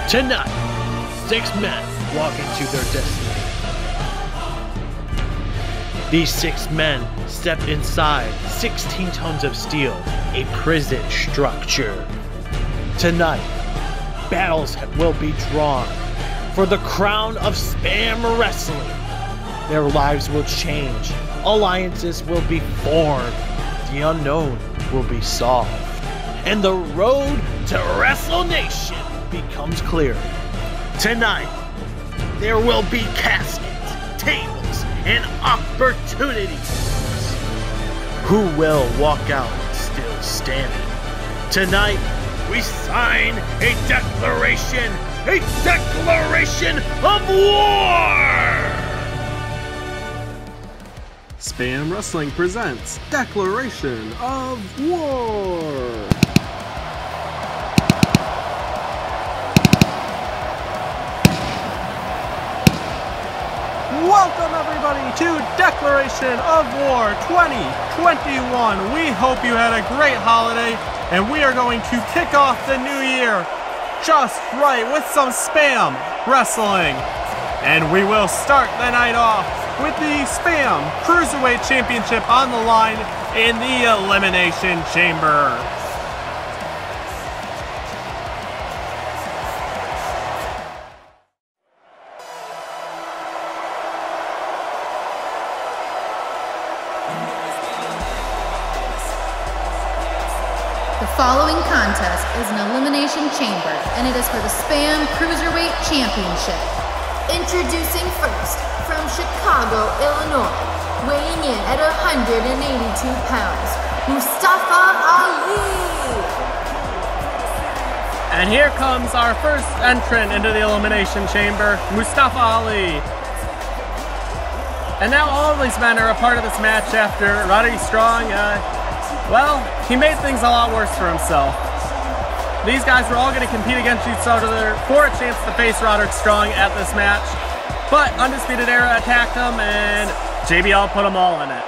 Tonight, 6 men walk into their destiny. These 6 men step inside 16 tons of steel, a prison structure. Tonight, battles will be drawn for the crown of Spam Wrestling. Their lives will change, alliances will be formed, the unknown will be solved, and the road to WrestleNation becomes clear. Tonight, there will be caskets, tables, and opportunities. Who will walk out still standing? Tonight, we sign a declaration of war! Spam Wrestling presents Declaration of War! Welcome everybody to Declaration of War 2021. We hope you had a great holiday, and we are going to kick off the new year just right with some Spam Wrestling. And we will start the night off with the Spam Cruiserweight Championship on the line in the Elimination Chamber. The following contest is an Elimination Chamber, and it is for the Spam Cruiserweight Championship. Introducing first, from Chicago, Illinois, weighing in at 182 pounds, Mustafa Ali! And here comes our first entrant into the Elimination Chamber, Mustafa Ali. And now all of these men are a part of this match after Roderick Strong, well, he made things a lot worse for himself. These guys were all going to compete against each other for a chance to face Roderick Strong at this match, but Undisputed Era attacked him and JBL put them all in it.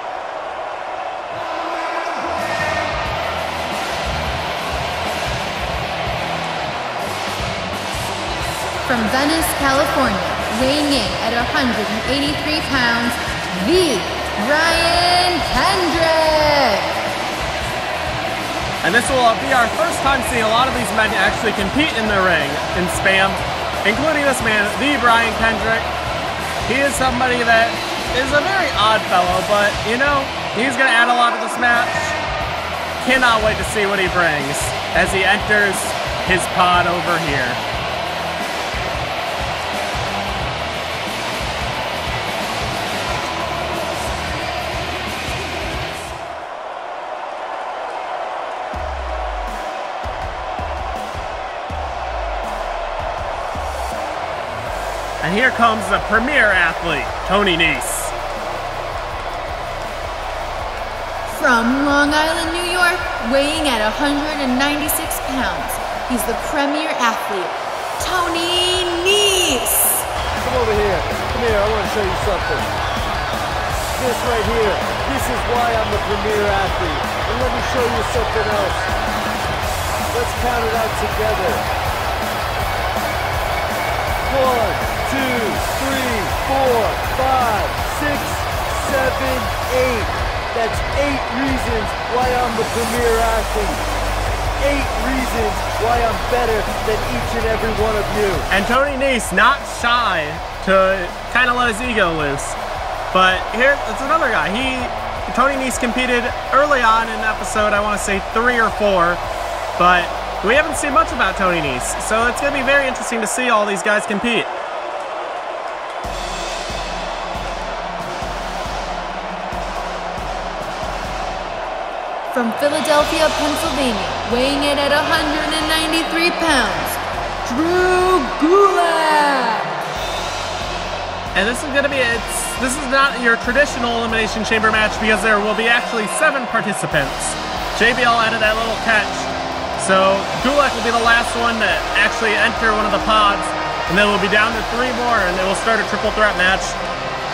From Venice, California, weighing in at 183 pounds, the Brian Kendrick! And this will be our first time seeing a lot of these men actually compete in the ring in Spam, including this man, the Brian Kendrick. He is somebody that is a very odd fellow, but you know, he's going to add a lot to this match. Cannot wait to see what he brings as he enters his pod over here. And here comes the premier athlete, Tony Nese. From Long Island, New York, weighing at 196 pounds, he's the premier athlete, Tony Nese. Come over here. Come here, I want to show you something. This right here, this is why I'm the premier athlete. And let me show you something else. Let's count it out together. 1, 2, 3, 4, 5, 6, 7, 8. That's 8 reasons why I'm the premier athlete. 8 reasons why I'm better than each and every one of you. And Tony Nese not shy to kind of let his ego loose. But here, it's another guy. Tony Nese competed early on in episode, I want to say 3 or 4. But we haven't seen much about Tony Nese. So it's going to be very interesting to see all these guys compete. From Philadelphia, Pennsylvania, weighing in at 193 pounds, Drew Gulak! And this is going to be, this is not your traditional Elimination Chamber match because there will be actually 7 participants. JBL added that little catch. So Gulak will be the last one to actually enter one of the pods, and then we'll be down to 3 more, and then we'll start a triple threat match.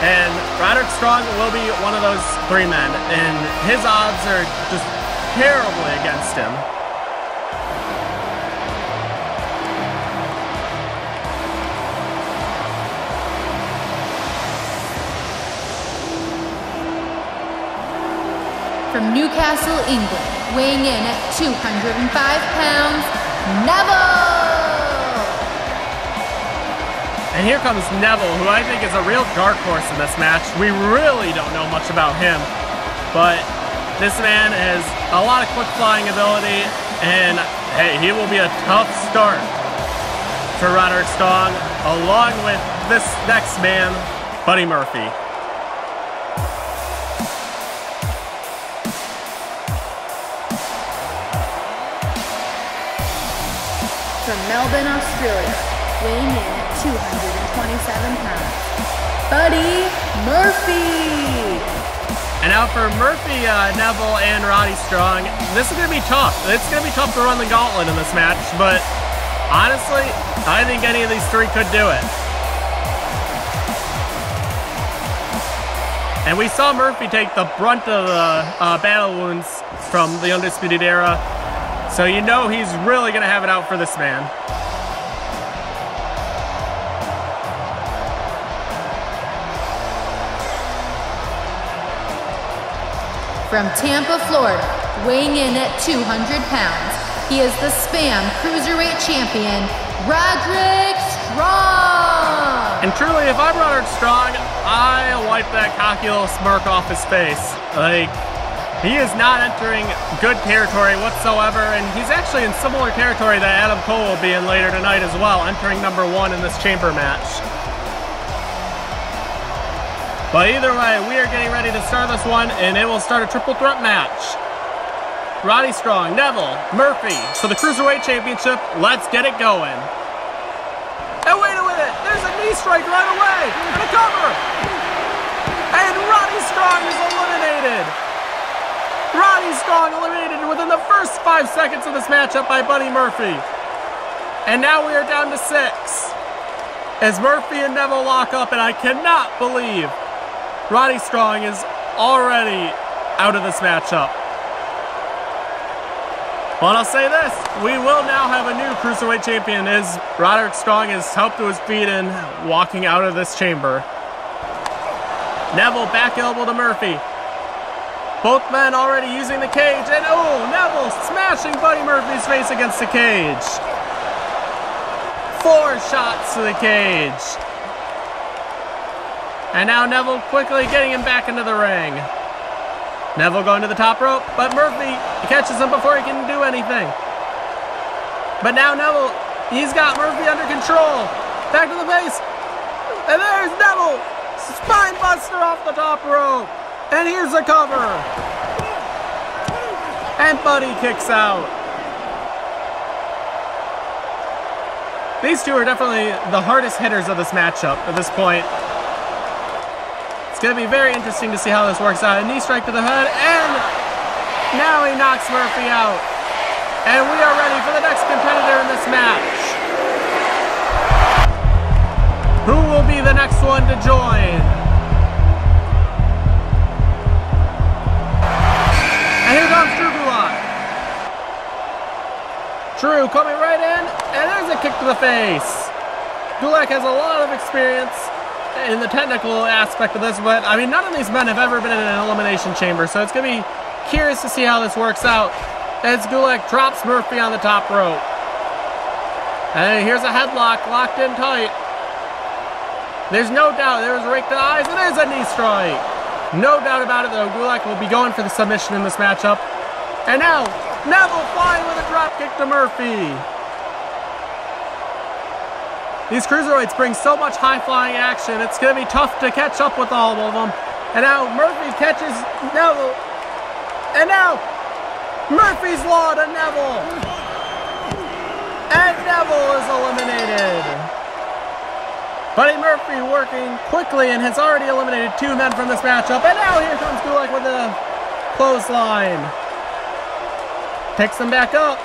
And Roderick Strong will be one of those 3 men, and his odds are just terribly against him. from Newcastle, England, weighing in at 205 pounds, Neville! And here comes Neville, who I think is a real dark horse in this match. We really don't know much about him, but this man has a lot of quick flying ability, and hey, he will be a tough start for Roderick Strong, along with this next man, Buddy Murphy. From Melbourne, Australia, weighing in at 227 pounds, Buddy Murphy! And now for Murphy, Neville, and Roddy Strong, this is going to be tough. It's going to be tough to run the gauntlet in this match, but honestly, I think any of these three could do it. And we saw Murphy take the brunt of the battle wounds from the Undisputed Era, so you know he's really going to have it out for this man. From Tampa, Florida, weighing in at 200 pounds, he is the Spam Cruiserweight Champion, Roderick Strong! And truly, if I'm Roderick Strong, I'll wipe that cocky little smirk off his face. Like, he is not entering good territory whatsoever, and he's actually in similar territory that Adam Cole will be in later tonight as well, entering number 1 in this chamber match. But either way, we are getting ready to start this one, and it will start a triple threat match. Roddy Strong, Neville, Murphy for the Cruiserweight Championship. Let's get it going. And wait a minute, there's a knee strike right away, and a cover. And Roddy Strong is eliminated. Roddy Strong eliminated within the first 5 seconds of this matchup by Buddy Murphy. And now we are down to 6. As Murphy and Neville lock up, and I cannot believe Roddy Strong is already out of this matchup. Well, I'll say this, we will now have a new Cruiserweight Champion as Roderick Strong is helped to his feet and walking out of this chamber. Neville back elbow to Murphy. Both men already using the cage, and oh, Neville smashing Buddy Murphy's face against the cage. 4 shots to the cage. And now Neville quickly getting him back into the ring. Neville going to the top rope, but Murphy catches him before he can do anything. But now Neville, he's got Murphy under control. Back to the face. And there's Neville. Spine buster off the top rope. And here's the cover. And Buddy kicks out. These two are definitely the hardest hitters of this matchup at this point. It's going to be very interesting to see how this works out. A knee strike to the head, and now he knocks Murphy out. And we are ready for the next competitor in this match. Who will be the next one to join? And here comes Drew Gulak. Drew coming right in, and there's a kick to the face. Gulak has a lot of experience in the technical aspect of this, but I mean, none of these men have ever been in an Elimination Chamber, so it's going to be curious to see how this works out as Gulak drops Murphy on the top rope. And here's a headlock locked in tight. There's no doubt, there was a rake to the eyes, and there's a knee strike. No doubt about it, though, Gulak will be going for the submission in this matchup. And now, Neville flying with a drop kick to Murphy. These Cruiserweights bring so much high-flying action, it's going to be tough to catch up with all of them. And now Murphy catches Neville. And now Murphy's Law to Neville. And Neville is eliminated. Buddy Murphy working quickly and has already eliminated 2 men from this matchup. And now here comes Gulak with a clothesline. Picks them back up.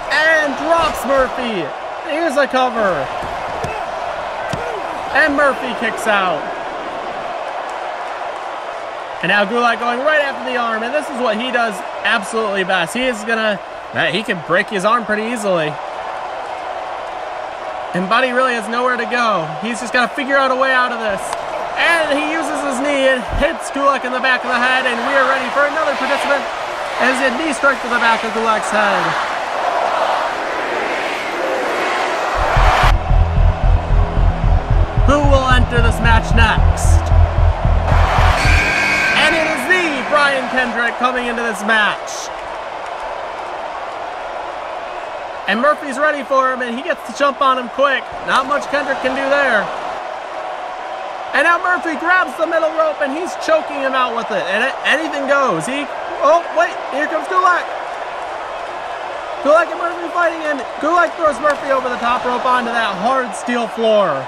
And drops Murphy. Here's a cover. And Murphy kicks out. And now Gulak going right after the arm. And this is what he does absolutely best. He can break his arm pretty easily. And Buddy really has nowhere to go. He's just got to figure out a way out of this. And he uses his knee and hits Gulak in the back of the head, and we are ready for another participant as a knee strike to the back of Gulak's head. Who will enter this match next? And it is the Brian Kendrick coming into this match. And Murphy's ready for him, and he gets to jump on him quick. Not much Kendrick can do there. And now Murphy grabs the middle rope, and he's choking him out with it. And anything goes. Oh, wait, here comes Gulak. Gulak and Murphy fighting, and Gulak throws Murphy over the top rope onto that hard steel floor.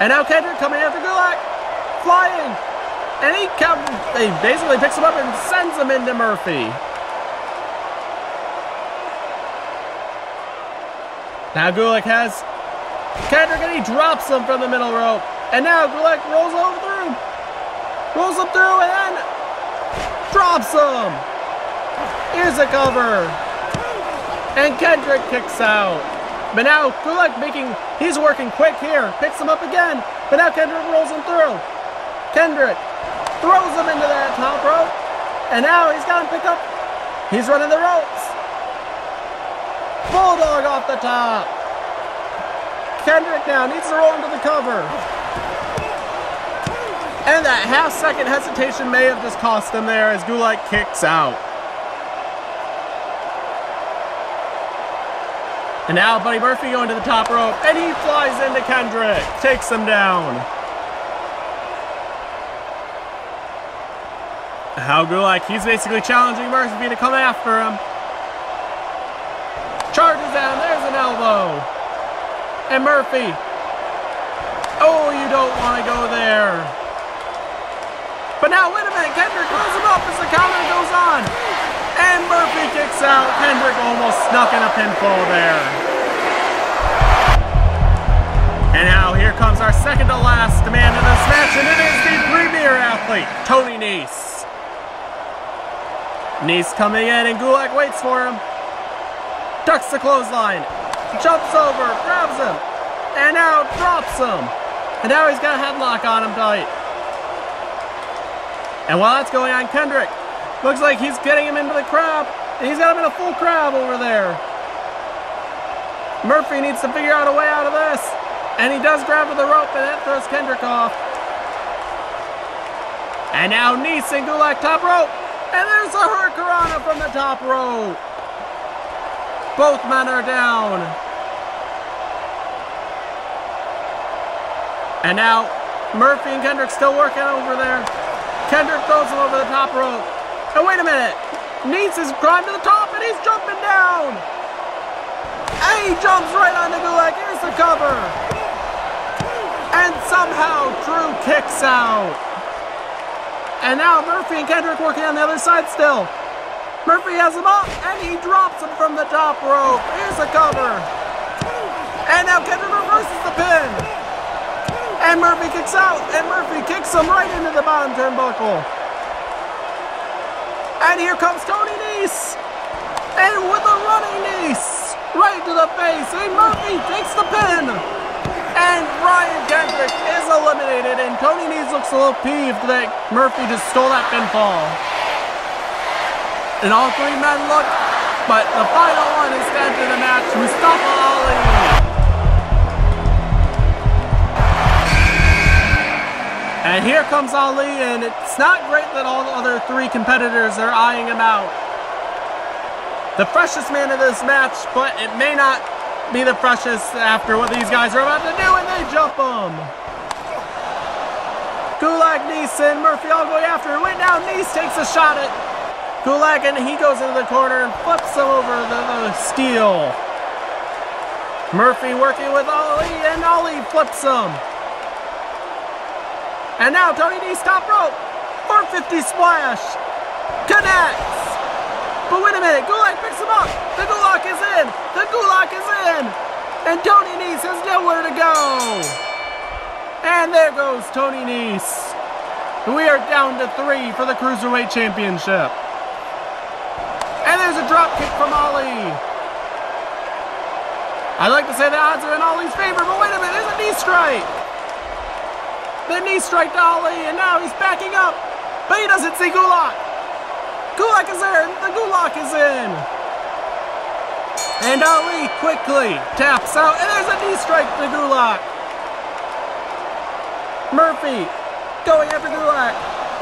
And now Kendrick coming after Gulak, flying. And he basically picks him up and sends him into Murphy. Now Gulak has Kendrick, and he drops him from the middle rope. And now Gulak rolls him through, and then drops him. Here's a cover. And Kendrick kicks out. But now Gulak he's working quick here. Picks him up again. But now Kendrick rolls him through. Kendrick throws him into that top rope. And now he's got him picked up. He's running the ropes. Bulldog off the top. Kendrick now needs to roll into the cover. And that half-second hesitation may have just cost him there as Gulak kicks out. And now Buddy Murphy going to the top rope, and he flies into Kendrick, takes him down. How Gulak, he's basically challenging Murphy to come after him. Charges down, there's an elbow. And Murphy. Oh, you don't want to go there. But now, wait a minute, Kendrick throws him up as the counter goes on. And Murphy kicks out. Kendrick almost snuck in a pinfall there. And now here comes our second to last man in this match, and it is the premier athlete, Tony Nese. Nese coming in, and Gulak waits for him. Ducks the clothesline, jumps over, grabs him, and now drops him. And now he's got a headlock on him tight. And while that's going on, Kendrick looks like he's getting him into the crab. He's got him in a full crab over there. Murphy needs to figure out a way out of this. And he does grab with the rope, and that throws Kendrick off. And now Nese and Gulak top rope. And there's a Hurricanrana from the top rope. Both men are down. And now Murphy and Kendrick still working over there. Kendrick throws him over the top rope. And wait a minute. Nese has climbed to the top, and he's jumping down. And he jumps right onto Gulak. Here's the cover. And somehow Drew kicks out. And now Murphy and Kendrick working on the other side still. Murphy has him up, and he drops him from the top rope. Here's the cover. And now Kendrick reverses the pin. And Murphy kicks out, and Murphy kicks him right into the bottom turnbuckle. And here comes Tony Nese. And with a running Nese, right to the face, and Murphy takes the pin. And Brian Kendrick is eliminated, and Tony Nese looks a little peeved that Murphy just stole that pinfall. And all three men look, but the final one is to enter the match, Mustafa Ali. And here comes Ali, and it's not great that all the other three competitors are eyeing him out. The freshest man of this match, but it may not be the freshest after what these guys are about to do, and they jump him. Gulak, Nese, and Murphy all going after him. Wait, now Nese takes a shot at Gulak, and he goes into the corner and flips him over the steel. Murphy working with Ali, and Ali flips him. And now Tony Nese top rope. 450 splash. Connects. But wait a minute, Gulak picks him up. The Gulak is in. The Gulak is in. And Tony Nese has nowhere to go. And there goes Tony Nese. We are down to 3 for the Cruiserweight Championship. And there's a drop kick from Ali. I'd like to say the odds are in Ali's favor, but wait a minute, there's a knee strike. The knee strike to Ali, and now he's backing up. But he doesn't see Gulak. Gulak is there, the Gulak is in. And Ali quickly taps out, and there's a knee strike to Gulak. Murphy going after Gulak.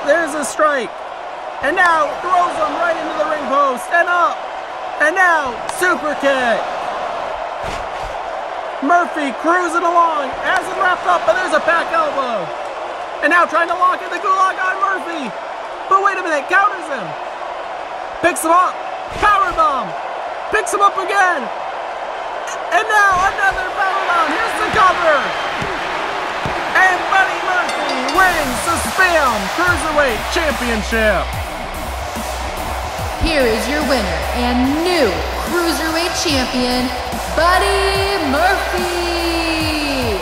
There's a strike. And now throws him right into the ring post and up. And now super kick. Murphy cruising along, has it wrapped up, and there's a back elbow. And now trying to lock in the Gulak on Murphy. But wait a minute, counters him. Picks him up, powerbomb. Picks him up again. And now another powerbomb. Here's the cover. And Buddy Murphy wins the Spam Cruiserweight Championship. Here is your winner and new Cruiserweight Champion, Buddy Murphy!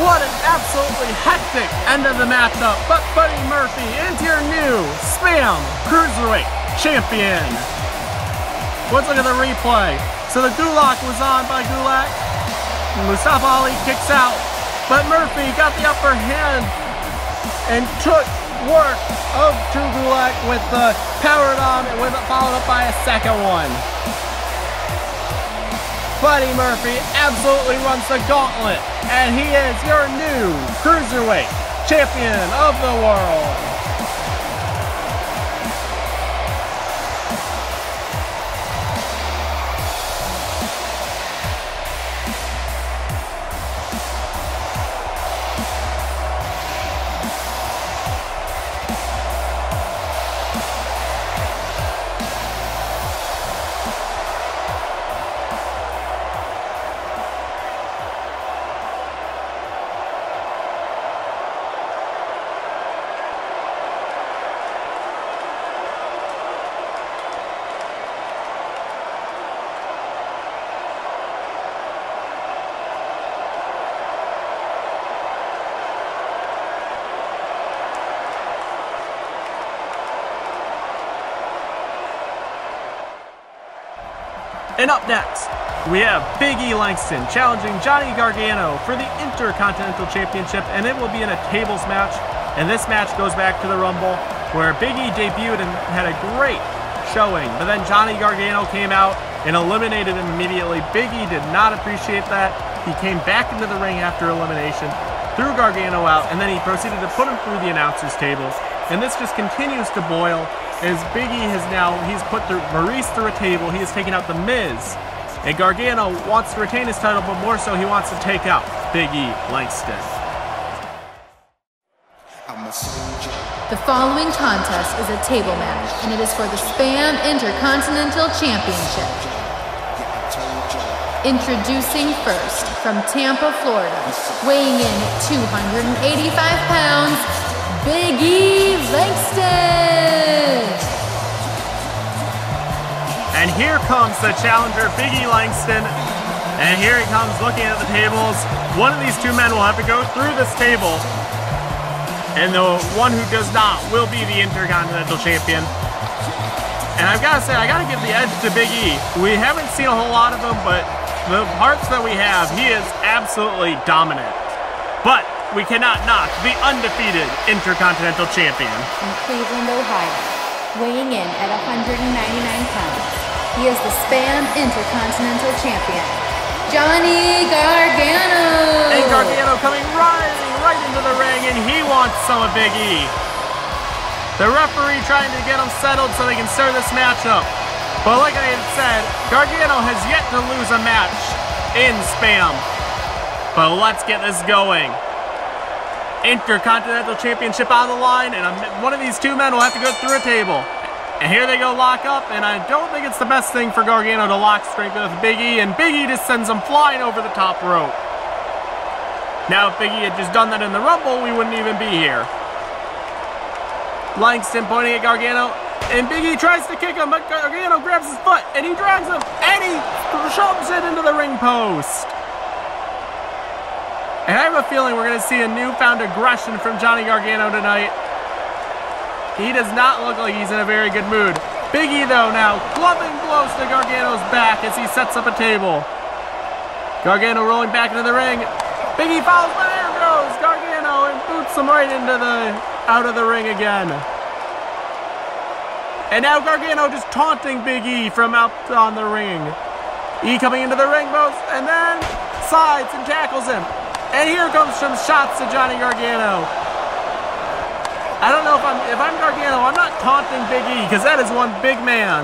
What an absolutely hectic end of the matchup, but Buddy Murphy is your new Spam Cruiserweight Champion. Let's look at the replay. So the Gulak was on by Gulak. Mustafa Ali kicks out, but Murphy got the upper hand and took work of Drew Gulak with the powered on and with it followed up by a second one. Buddy Murphy absolutely runs the gauntlet, and he is your new Cruiserweight Champion of the world. And up next, we have Big E Langston challenging Johnny Gargano for the Intercontinental Championship, and it will be in a tables match. And this match goes back to the Rumble, where Big E debuted and had a great showing, but then Johnny Gargano came out and eliminated him immediately. Big E did not appreciate that. He came back into the ring after elimination, threw Gargano out, and then he proceeded to put him through the announcer's table. And this just continues to boil. As Big E he's put Maurice through a table, he has taken out The Miz. And Gargano wants to retain his title, but more so he wants to take out Big E Langston. The following contest is a table match, and it is for the Spam Intercontinental Championship. Introducing first, from Tampa, Florida, weighing in at 285 pounds, Big E Langston! And here comes the challenger, Big E Langston. And here he comes looking at the tables. One of these two men will have to go through this table. And the one who does not will be the Intercontinental Champion. And I've got to say, I got to give the edge to Big E. We haven't seen a whole lot of him, but the parts that we have, he is absolutely dominant. But we cannot knock the undefeated Intercontinental Champion. From Cleveland, Ohio, weighing in at 199 pounds, he is the Spam Intercontinental Champion, Johnny Gargano! And Gargano coming right into the ring, and he wants some of Big E. The referee trying to get him settled so they can start this matchup. But like I had said, Gargano has yet to lose a match in Spam. But let's get this going. Intercontinental Championship on the line, and one of these two men will have to go through a table. And here they go lock up, and I don't think it's the best thing for Gargano to lock strength with Big E, and Big E just sends him flying over the top rope. Now if Big E had just done that in the Rumble, we wouldn't even be here. Langston pointing at Gargano, and Big E tries to kick him, but Gargano grabs his foot, and he drags him, and he shoves it into the ring post. And I have a feeling we're going to see a newfound aggression from Johnny Gargano tonight. He does not look like he's in a very good mood. Big E, though, now clubbing blows to Gargano's back as he sets up a table. Gargano rolling back into the ring. Big E follows, but there goes Gargano and kicks him right into out of the ring again. And now Gargano just taunting Big E from out on the ring. E coming into the ring post and then slides and tackles him. And here comes some shots to Johnny Gargano. I don't know if I'm Gargano, I'm not taunting Big E because that is one big man.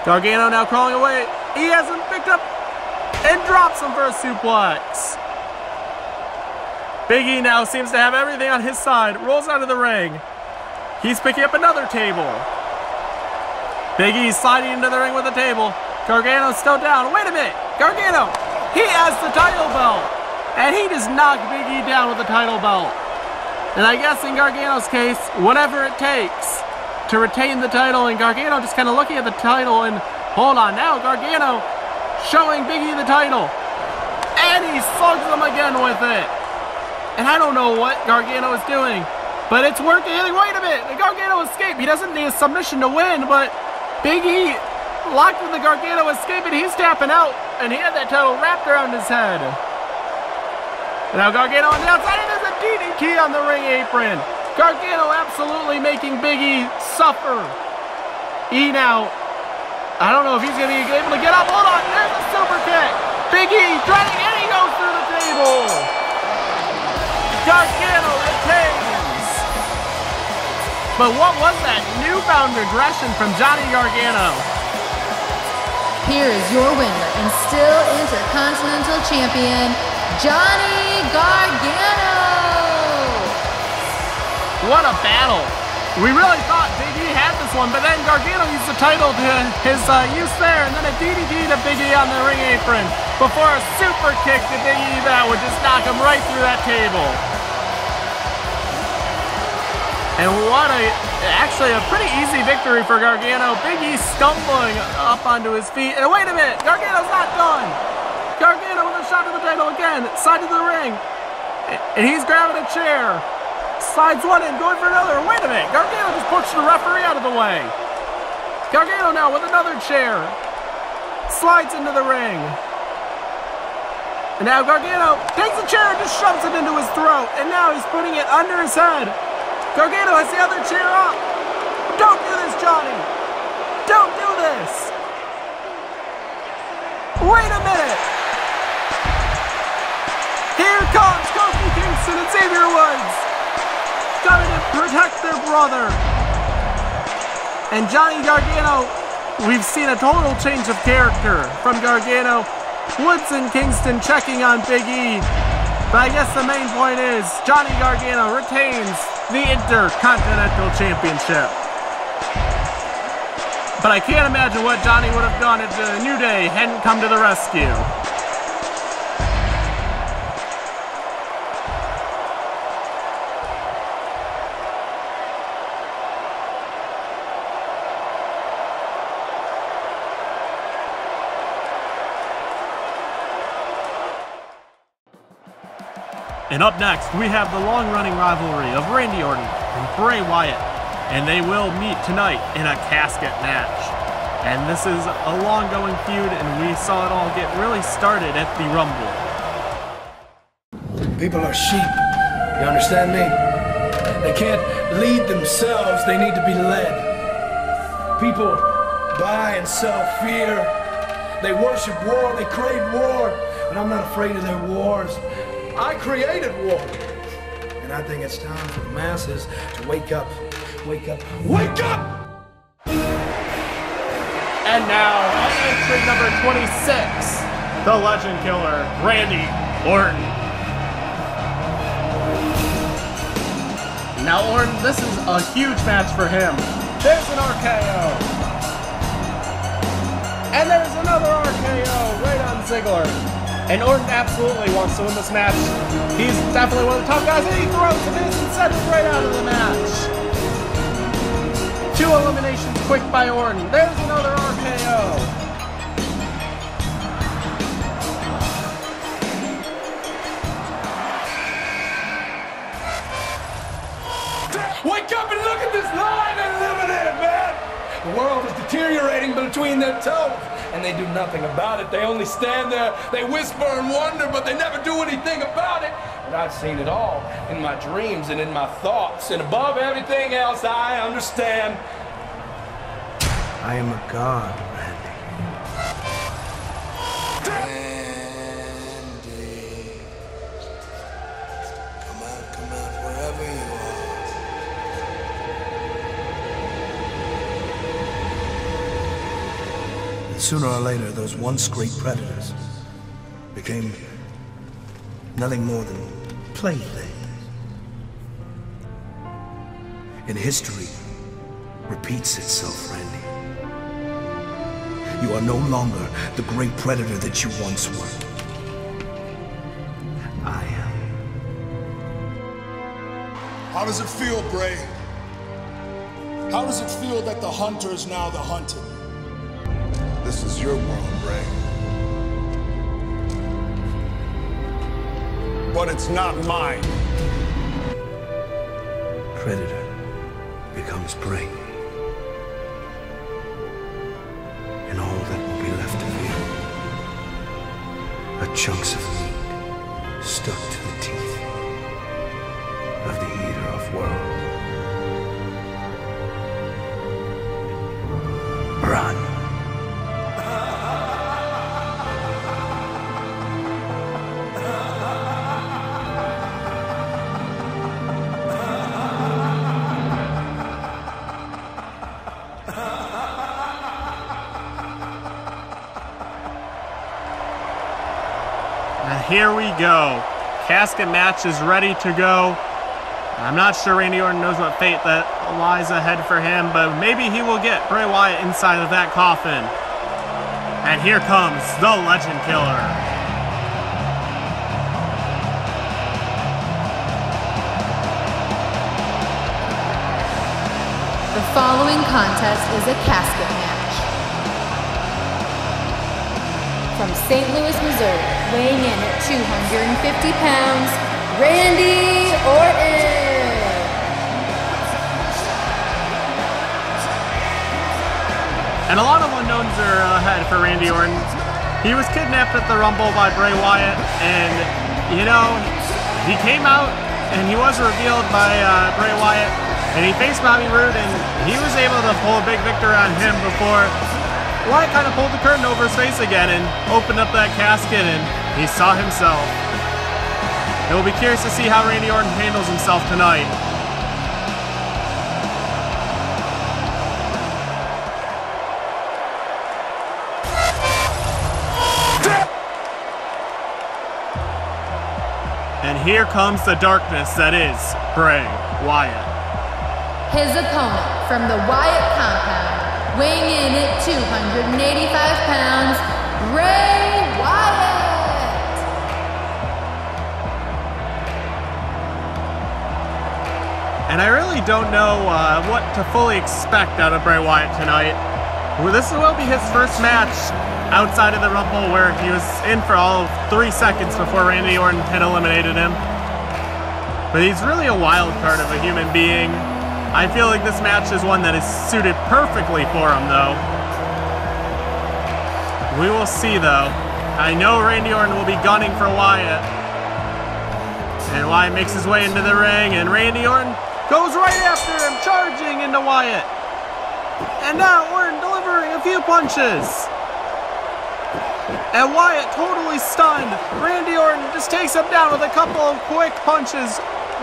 Gargano now crawling away. He has him picked up and drops him for a suplex. Big E now seems to have everything on his side. Rolls out of the ring. He's picking up another table. Big E sliding into the ring with a table. Gargano's still down. Wait a minute. Gargano, he has the title belt. And he just knocked Big E down with the title belt. And I guess in Gargano's case, whatever it takes to retain the title. And Gargano just kind of looking at the title and hold on. Now Gargano showing Big E the title. And he slugs him again with it. And I don't know what Gargano is doing, but it's working. Wait a minute. The Gargano escape. He doesn't need a submission to win, but Big E locked with the Gargano escape and he's tapping out. And he had that title wrapped around his head. Now Gargano on the outside, and there's a DDT on the ring apron. Gargano absolutely making Big E suffer. E now, I don't know if he's going to be able to get up. Hold on, there's a super kick. Big E threading, and he goes through the table. Gargano retains. But what was that newfound aggression from Johnny Gargano? Here is your winner and still Intercontinental Champion, Johnny Gargano! What a battle! We really thought Big E had this one, but then Gargano used the title to his use there, and then a DDT to Big E on the ring apron before a super kick to Big E that would just knock him right through that table. And actually a pretty easy victory for Gargano. Big E stumbling up onto his feet, and wait a minute, Gargano's not done! Gargano with a shot to the title again, side of the ring, and he's grabbing a chair. Slides one in, going for another. Wait a minute, Gargano just pushed the referee out of the way. Gargano now with another chair. Slides into the ring. And now Gargano takes the chair and just shoves it into his throat, and now he's putting it under his head. Gargano has the other chair up. Don't do this, Johnny. Don't do this. Wait a minute. Here comes Kofi Kingston and Xavier Woods, coming to protect their brother. And Johnny Gargano, we've seen a total change of character from Gargano. Woods and Kingston checking on Big E. But I guess the main point is Johnny Gargano retains the Intercontinental Championship. But I can't imagine what Johnny would have done if the New Day hadn't come to the rescue. And up next, we have the long-running rivalry of Randy Orton and Bray Wyatt, and they will meet tonight in a casket match. And this is a long-going feud, and we saw it all get really started at the Rumble. People are sheep, you understand me? They can't lead themselves, they need to be led. People buy and sell fear. They worship war, they crave war, and I'm not afraid of their wars. I created war. And I think it's time for the masses to wake up, wake up, wake up! And now, at entry number 26, the Legend Killer, Randy Orton. Now Orton, this is a huge match for him. There's an RKO. And there's another RKO right on Ziggler. And Orton absolutely wants to win this match. He's definitely one of the top guys, and he throws the miss and sends him right out of the match. 2 eliminations quick by Orton. There's another RKO. Wake up and look at this line and live in it, man! The world is deteriorating between their toes. and they do nothing about it. They only stand there, they whisper and wonder, but they never do anything about it. But I've seen it all in my dreams and in my thoughts, and above everything else, I understand. I am a god, Randy. Randy. Come out, wherever you are. And sooner or later, those once great predators became nothing more than playthings. And history repeats itself, Randy. You are no longer the great predator that you once were. I am. How does it feel, Bray? How does it feel that the hunter is now the hunted? This is your world, Bray. But it's not mine. Predator becomes prey. And all that will be left of you are chunks of meat stuck to the teeth of the eater of worlds. Run. Here we go. Casket match is ready to go. I'm not sure Randy Orton knows what fate that lies ahead for him, but maybe he will get Bray Wyatt inside of that coffin. And here comes the Legend Killer. The following contest is a casket match. From St. Louis, Missouri, weighing in at 250 pounds, Randy Orton. And a lot of unknowns are ahead for Randy Orton. He was kidnapped at the Rumble by Bray Wyatt, and, you know, he came out and he was revealed by Bray Wyatt, and he faced Bobby Roode, and he was able to pull a big victory on him before Wyatt kind of pulled the curtain over his face again and opened up that casket, and he saw himself. It will be curious to see how Randy Orton handles himself tonight. And here comes the darkness that is Bray Wyatt. His opponent from the Wyatt compound, weighing in at 285 pounds, Bray Wyatt. And I really don't know what to fully expect out of Bray Wyatt tonight. Well, this will be his first match outside of the Rumble, where he was in for all of 3 seconds before Randy Orton had eliminated him. But he's really a wild card of a human being. I feel like this match is one that is suited perfectly for him, though. We will see, though. I know Randy Orton will be gunning for Wyatt. And Wyatt makes his way into the ring, and Randy Orton goes right after him, charging into Wyatt. And now Orton delivering a few punches. And Wyatt totally stunned. Randy Orton just takes him down with a couple of quick punches.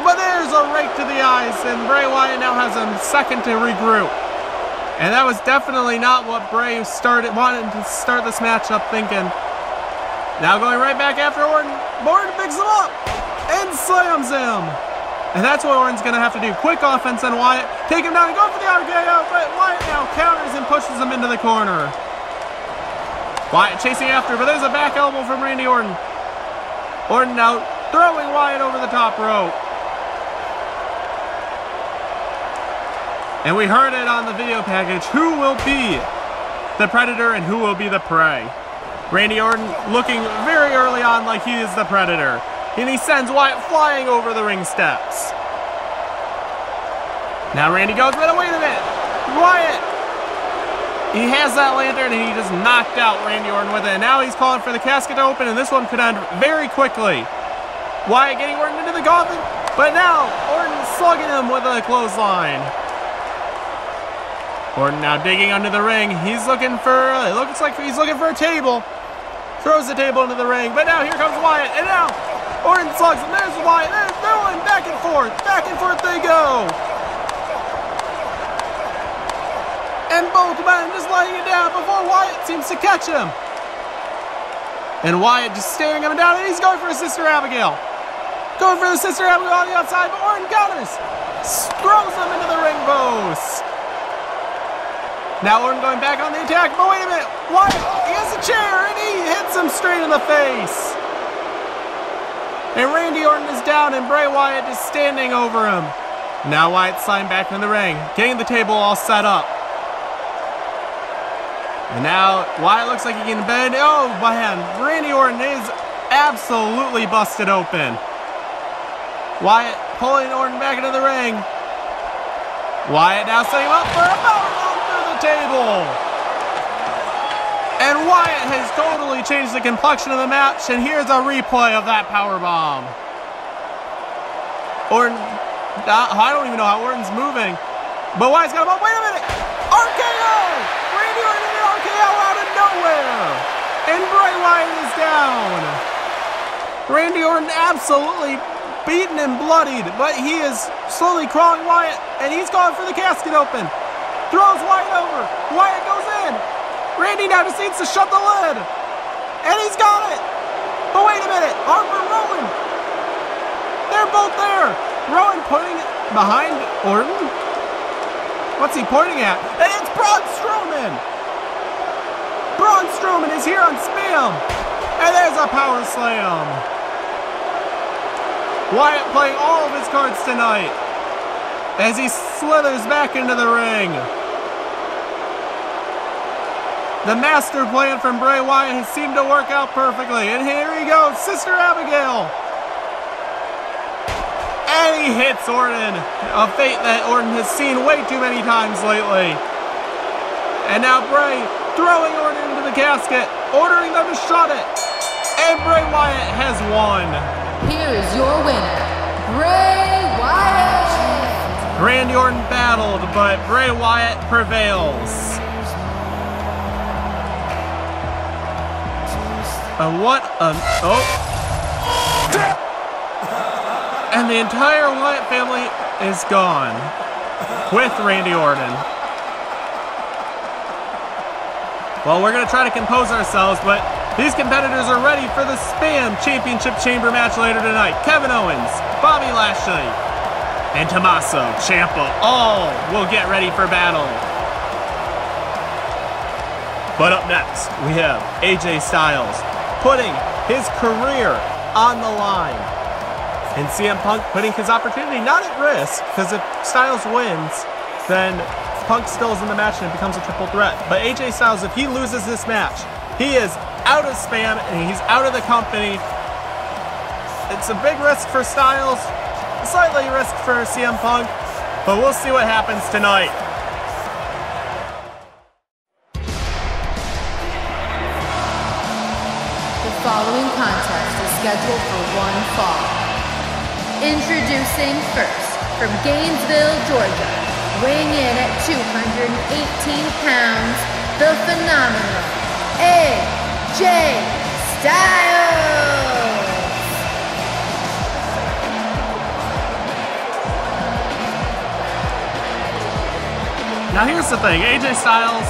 But there's a rake to the eyes, and Bray Wyatt now has a second to regroup. And that was definitely not what Bray wanted to start this match up thinking. Now going right back after Orton. Orton picks him up and slams him. And that's what Orton's going to have to do. Quick offense on Wyatt. Take him down and go for the RKO, but Wyatt now counters and pushes him into the corner. Wyatt chasing after, but there's a back elbow from Randy Orton. Orton now throwing Wyatt over the top rope. And we heard it on the video package. Who will be the Predator and who will be the prey? Randy Orton looking very early on like he is the Predator. And he sends Wyatt flying over the ring steps. Now Randy goes, but wait a minute. Wyatt! He has that lantern, and he just knocked out Randy Orton with it. And now he's calling for the casket to open, and this one could end very quickly. Wyatt getting Orton into the coffin, but now Orton slugging him with a clothesline. Orton now digging under the ring. He's looking for, it looks like he's looking for a table. Throws the table into the ring, but now here comes Wyatt, and now Orton slugs him. There's Wyatt. They're going back and forth they go. And both men just laying it down before Wyatt seems to catch him. And Wyatt just staring him down, and he's going for his Sister Abigail. Going for the Sister Abigail on the outside, but Orton counters. Throws him into the ring post. Now Orton going back on the attack, but wait a minute. Wyatt, he has a chair, and he hits him straight in the face. And Randy Orton is down, and Bray Wyatt is standing over him. Now Wyatt's sliding back in the ring, getting the table all set up. And now Wyatt looks like he can bend. Oh man, Randy Orton is absolutely busted open. Wyatt pulling Orton back into the ring. Wyatt now setting him up for a powerbomb through the table. And Wyatt has totally changed the complexion of the match, and here's a replay of that powerbomb. Orton, I don't even know how Orton's moving, but Wyatt's got him up. Wait a minute! RKO! Randy Orton did an RKO out of nowhere! And Bray Wyatt is down. Randy Orton absolutely beaten and bloodied, but he is slowly crawling Wyatt, and he's going for the casket open. Throws Wyatt over. Wyatt goes in. Randy now just needs to shut the lid. And he's got it. But wait a minute. Harper, Rowan. They're both there. Rowan pointing behind Orton. What's he pointing at? And it's Braun Strowman. Braun Strowman is here on Spam. And there's a power slam. Wyatt playing all of his cards tonight as he slithers back into the ring. The master plan from Bray Wyatt has seemed to work out perfectly. And here he goes, Sister Abigail. And he hits Orton. A fate that Orton has seen way too many times lately. And now Bray throwing Orton into the casket, ordering them to shut it. And Bray Wyatt has won. Here is your winner, Bray Wyatt. Randy Orton battled, but Bray Wyatt prevails. What an... Oh. And the entire Wyatt family is gone with Randy Orton. Well, we're going to try to compose ourselves, but these competitors are ready for the Spam Championship Chamber match later tonight. Kevin Owens, Bobby Lashley, and Tommaso Ciampa all will get ready for battle. But up next, we have AJ Styles putting his career on the line. And CM Punk putting his opportunity not at risk, because if Styles wins, then Punk still is in the match and it becomes a triple threat. But AJ Styles, if he loses this match, he is out of Spam and he's out of the company. It's a big risk for Styles, a slightly risk for CM Punk, but we'll see what happens tonight. The following contest is scheduled for one fall. Introducing first, from Gainesville, Georgia, weighing in at 218 pounds, the phenomenal AJ Styles! Now here's the thing, AJ Styles,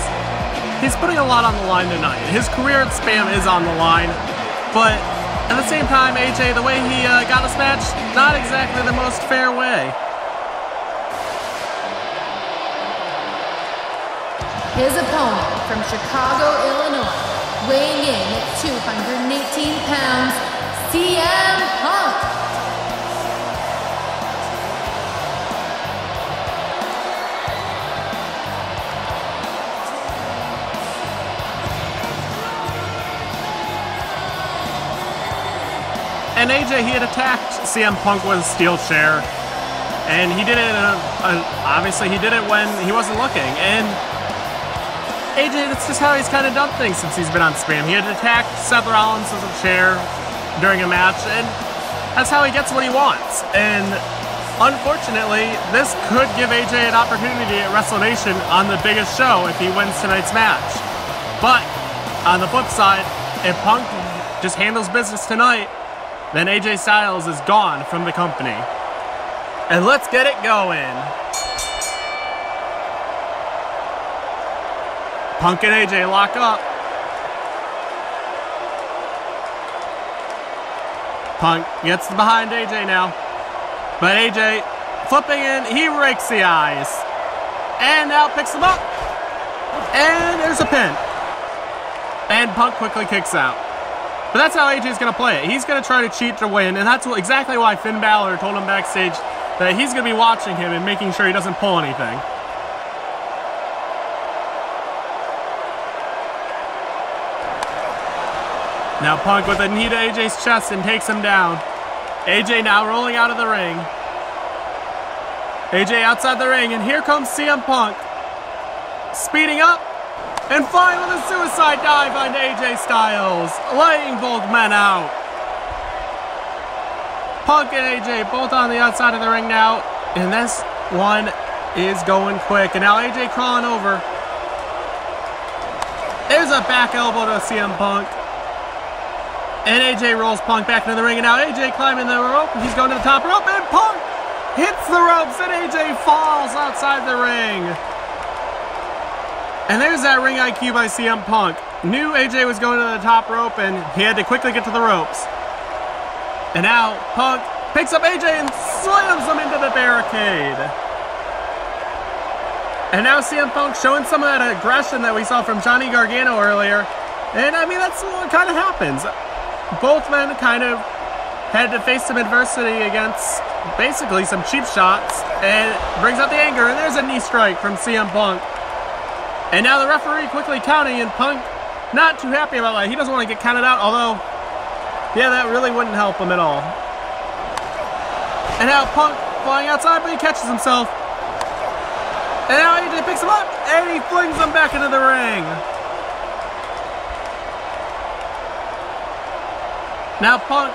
he's putting a lot on the line tonight. His career at Spam is on the line, but at the same time, AJ, the way he got this match, not exactly the most fair way. His opponent from Chicago, Illinois, weighing in at 218 pounds, CM Punk. And AJ, he had attacked CM Punk with a steel chair, and he did it, obviously he did it when he wasn't looking, and AJ, that's just how he's kind of done things since he's been on Spam. He had attacked Seth Rollins with a chair during a match, and that's how he gets what he wants. And unfortunately, this could give AJ an opportunity at WrestleNation on the biggest show if he wins tonight's match. But on the flip side, if Punk just handles business tonight, then AJ Styles is gone from the company. And let's get it going. Punk and AJ lock up. Punk gets behind AJ now. But AJ flipping in, he rakes the eyes. And now picks him up. And there's a pin. And Punk quickly kicks out. But that's how AJ's going to play it. He's going to try to cheat to win. And that's exactly why Finn Balor told him backstage that he's going to be watching him and making sure he doesn't pull anything. Now Punk with a knee to AJ's chest and takes him down. AJ now rolling out of the ring. AJ outside the ring, and here comes CM Punk. Speeding up and flying with a suicide dive onto AJ Styles, laying both men out. Punk and AJ both on the outside of the ring now, and this one is going quick. And now AJ crawling over. There's a back elbow to CM Punk. And AJ rolls Punk back into the ring, and now AJ climbing the rope. He's going to the top rope, and Punk hits the ropes, and AJ falls outside the ring. And there's that ring IQ by CM Punk. Knew AJ was going to the top rope, and he had to quickly get to the ropes. And now Punk picks up AJ and slams him into the barricade. And now CM Punk showing some of that aggression that we saw from Johnny Gargano earlier. And I mean, that's what kind of happens. Both men kind of had to face some adversity against basically some cheap shots, and brings out the anger, and there's a knee strike from CM Punk. And now the referee quickly counting, and Punk not too happy about that. He doesn't want to get counted out, although, yeah, that really wouldn't help him at all. And now Punk flying outside, but he catches himself. And now AJ picks him up, and he flings him back into the ring. Now Punk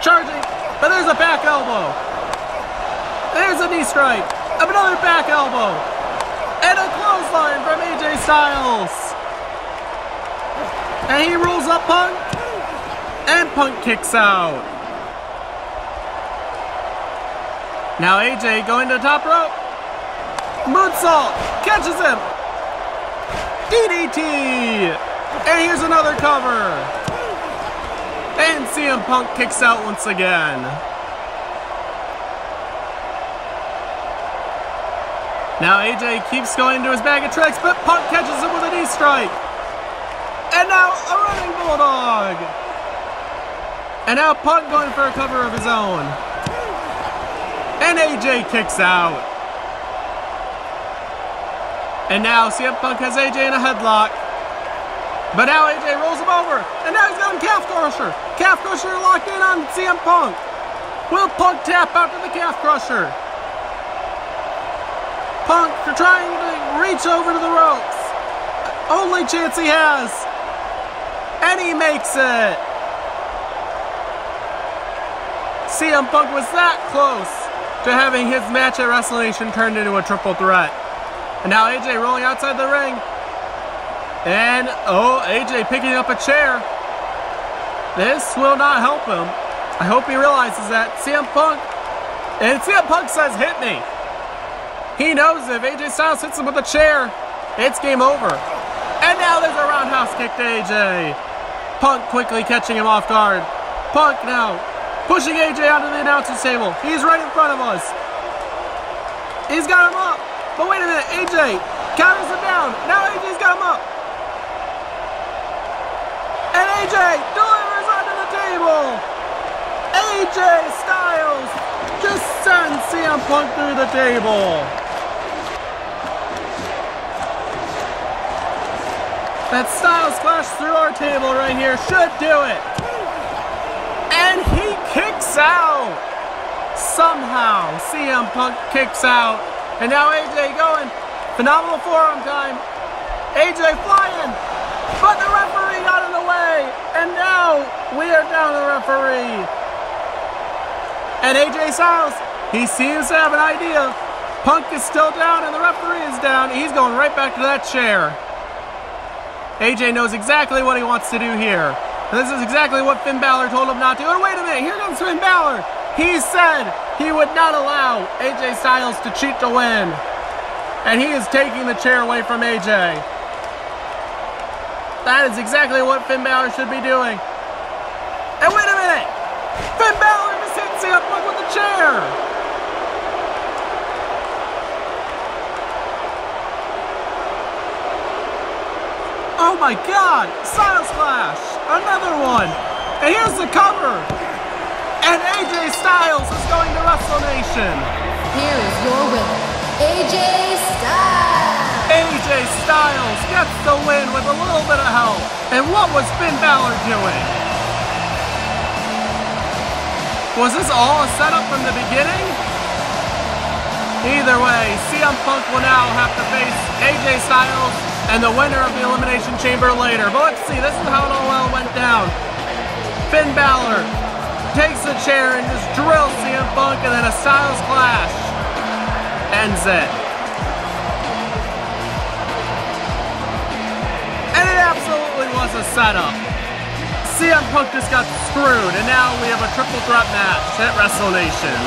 charging, but there's a back elbow. There's a knee strike, another back elbow, and a clothesline from AJ Styles. And he rolls up Punk, and Punk kicks out. Now AJ going to the top rope. Moonsault, catches him. DDT, and here's another cover. And CM Punk kicks out once again. Now AJ keeps going to his bag of tricks, but Punk catches him with a knee strike. And now a running bulldog. And now Punk going for a cover of his own. And AJ kicks out. And now CM Punk has AJ in a headlock. But now AJ rolls him over, and now he's got him calf crusher. Calf crusher locked in on CM Punk. Will Punk tap out to the calf crusher? Punk trying to reach over to the ropes. Only chance he has. And he makes it. CM Punk was that close to having his match at WrestleNation turned into a triple threat. And now AJ rolling outside the ring. And, oh, AJ picking up a chair. This will not help him. I hope he realizes that. CM Punk says, hit me. He knows if AJ Styles hits him with a chair, it's game over. And now there's a roundhouse kick to AJ. Punk quickly catching him off guard. Punk now pushing AJ onto the announcer's table. He's right in front of us. He's got him up. But wait a minute, AJ counters him down. Now AJ's got him up. And AJ delivers onto the table. AJ Styles just sends CM Punk through the table. That Styles Clash through our table right here should do it. And he kicks out. Somehow CM Punk kicks out. And now AJ going. Phenomenal forearm time. AJ flying, but the referee got in the way, and now we are down to the referee. And AJ Styles, he seems to have an idea. Punk is still down and the referee is down. He's going right back to that chair. AJ knows exactly what he wants to do here. And this is exactly what Finn Balor told him not to. And wait a minute, here comes Finn Balor. He said he would not allow AJ Styles to cheat to win. And he is taking the chair away from AJ. That is exactly what Finn Balor should be doing. And wait a minute! Finn Balor just hit CM Punk with the chair! Oh my God! Styles Clash! Another one! And here's the cover! And AJ Styles is going to WrestleNation! Here is your winner, AJ Styles! AJ Styles gets the win with a little bit of help. And what was Finn Balor doing? Was this all a setup from the beginning? Either way, CM Punk will now have to face AJ Styles and the winner of the Elimination Chamber later. But let's see, this is how it all went down. Finn Balor takes the chair and just drills CM Punk, and then a Styles Clash ends it. And it absolutely was a setup. CM Punk just got screwed, and now we have a triple threat match at WrestleNation.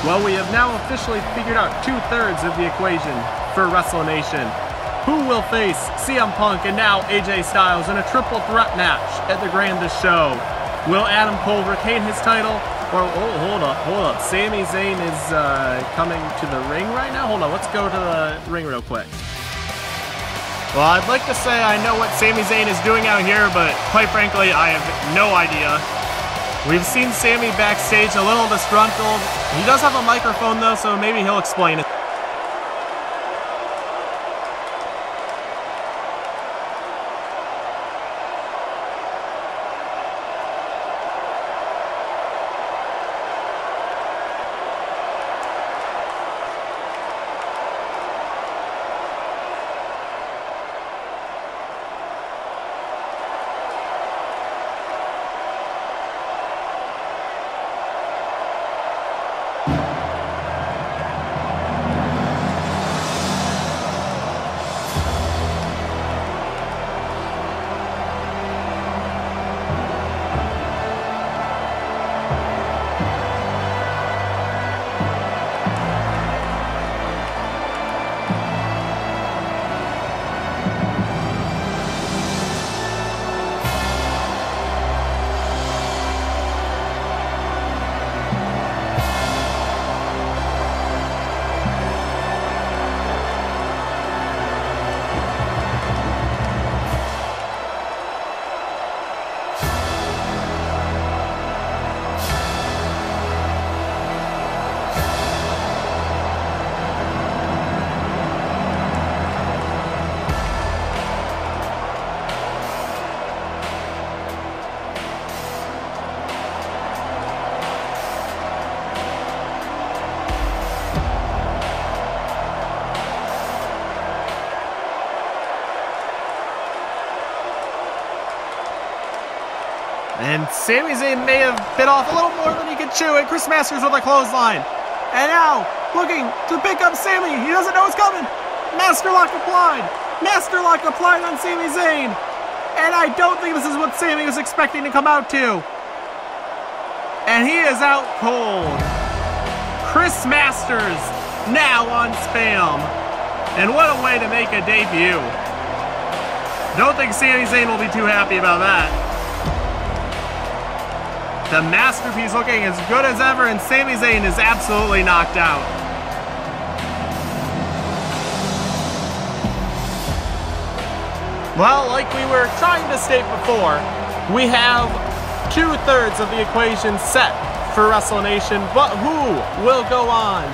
Well, we have now officially figured out 2/3 of the equation for WrestleNation. Who will face CM Punk and now AJ Styles in a triple threat match at the grandest show? Will Adam Cole retain his title? Or, oh, hold up. Sami Zayn is coming to the ring right now? Hold on, let's go to the ring real quick. Well, I'd like to say I know what Sami Zayn is doing out here, but quite frankly, I have no idea. We've seen Sami backstage a little disgruntled. He does have a microphone though, so maybe he'll explain it. And Sami Zayn may have bit off a little more than he could chew, and Chris Masters with a clothesline. And now, looking to pick up Sami. He doesn't know it's coming. Master Lock applied. Master Lock applied on Sami Zayn. And I don't think this is what Sami was expecting to come out to. And he is out cold. Chris Masters now on Spam. And what a way to make a debut. Don't think Sami Zayn will be too happy about that. The masterpiece looking as good as ever, and Sami Zayn is absolutely knocked out. Well, like we were trying to state before, we have 2/3 of the equation set for WrestleNation, but who will go on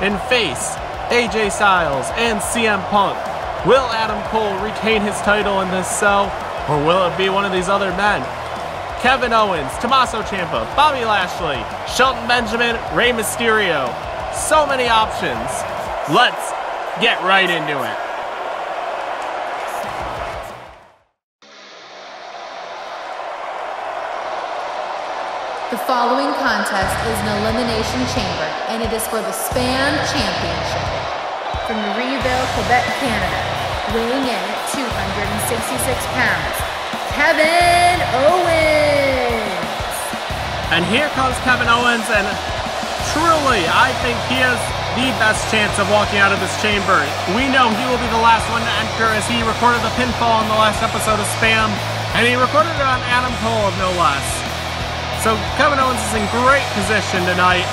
and face AJ Styles and CM Punk? Will Adam Cole retain his title in this cell, or will it be one of these other men? Kevin Owens, Tommaso Ciampa, Bobby Lashley, Shelton Benjamin, Rey Mysterio. So many options. Let's get right into it. The following contest is an Elimination Chamber, and it is for the Spam Championship. From Marieville, Quebec, Canada, weighing in at 266 pounds, Kevin Owens! And here comes Kevin Owens, and truly, I think he has the best chance of walking out of this chamber. We know he will be the last one to enter, as he recorded the pinfall in the last episode of Spam, and he recorded it on Adam Cole, no less. So Kevin Owens is in great position tonight.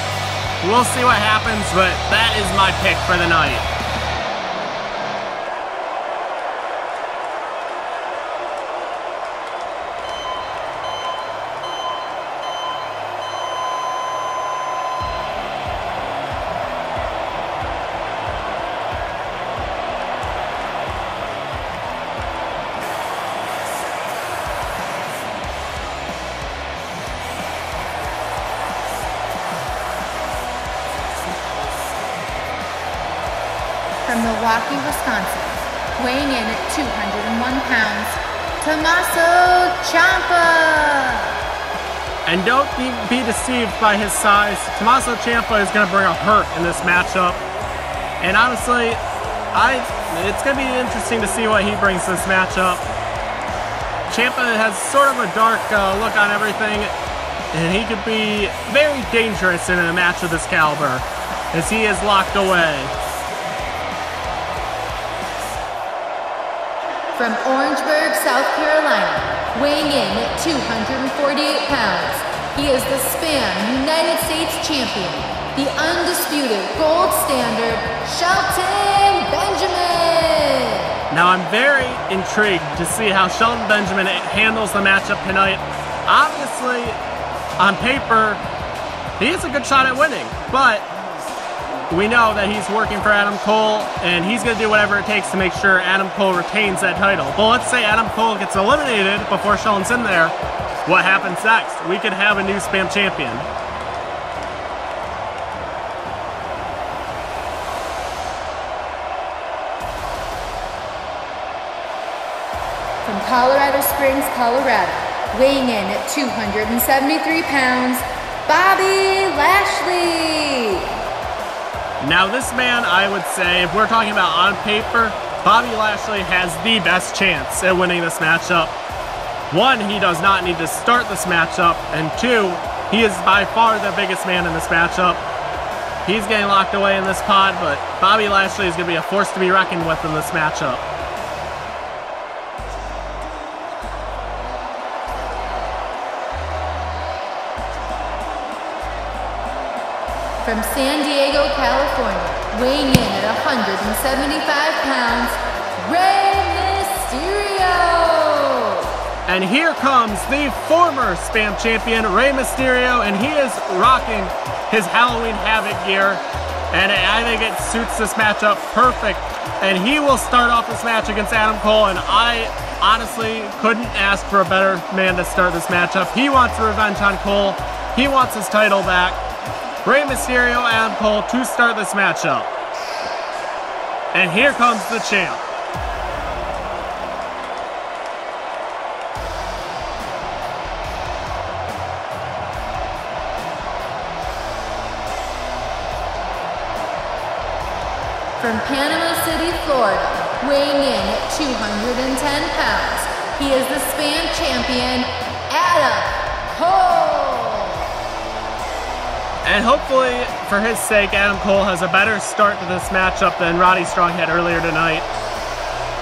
We'll see what happens, but that is my pick for the night. From Milwaukee, Wisconsin, weighing in at 201 pounds, Tommaso Ciampa! And don't be deceived by his size. Tommaso Ciampa is going to bring a hurt in this matchup. And honestly, it's going to be interesting to see what he brings this matchup. Ciampa has sort of a dark look on everything, and he could be very dangerous in a match of this caliber, as he is locked away. From Orangeburg, South Carolina, weighing in at 248 pounds, he is the Spam United States Champion, the undisputed gold standard, Shelton Benjamin! Now I'm very intrigued to see how Shelton Benjamin handles the matchup tonight. Obviously, on paper, he has a good shot at winning, but we know that he's working for Adam Cole, and he's going to do whatever it takes to make sure Adam Cole retains that title. But let's say Adam Cole gets eliminated before Shelton's in there. What happens next? We could have a new Spam champion. From Colorado Springs, Colorado, weighing in at 273 pounds, Bobby Lashley! Now this man, I would say, if we're talking about on paper, Bobby Lashley has the best chance at winning this matchup. One, he does not need to start this matchup, and two, he is by far the biggest man in this matchup. He's getting locked away in this pod, but Bobby Lashley is going to be a force to be reckoned with in this matchup. From San Diego, California, weighing in at 175 pounds, Rey Mysterio! And here comes the former Spam champion, Rey Mysterio, and he is rocking his Halloween Havoc gear, and I think it suits this matchup perfect. And he will start off this match against Adam Cole, and I honestly couldn't ask for a better man to start this matchup. He wants revenge on Cole. He wants his title back. Rey Mysterio, Adam Cole to start this matchup. And here comes the champ. From Panama City, Florida, weighing in at 210 pounds, he is the Spam champion, Adam Cole! And hopefully, for his sake, Adam Cole has a better start to this matchup than Roddy Strong had earlier tonight.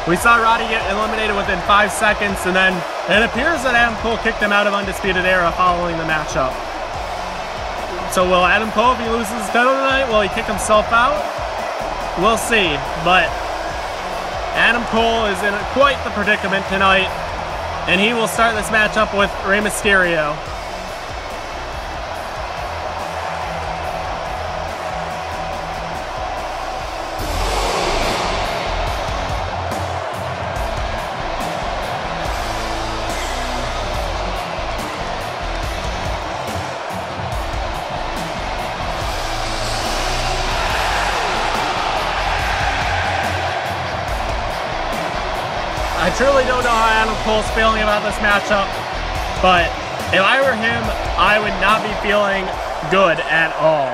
We saw Roddy get eliminated within 5 seconds, and then it appears that Adam Cole kicked him out of Undisputed Era following the matchup. So will Adam Cole, if he loses his title tonight, will he kick himself out? We'll see, but Adam Cole is in quite the predicament tonight, and he will start this matchup with Rey Mysterio. truly don't know how Adam Cole's feeling about this matchup, but if I were him, I would not be feeling good at all.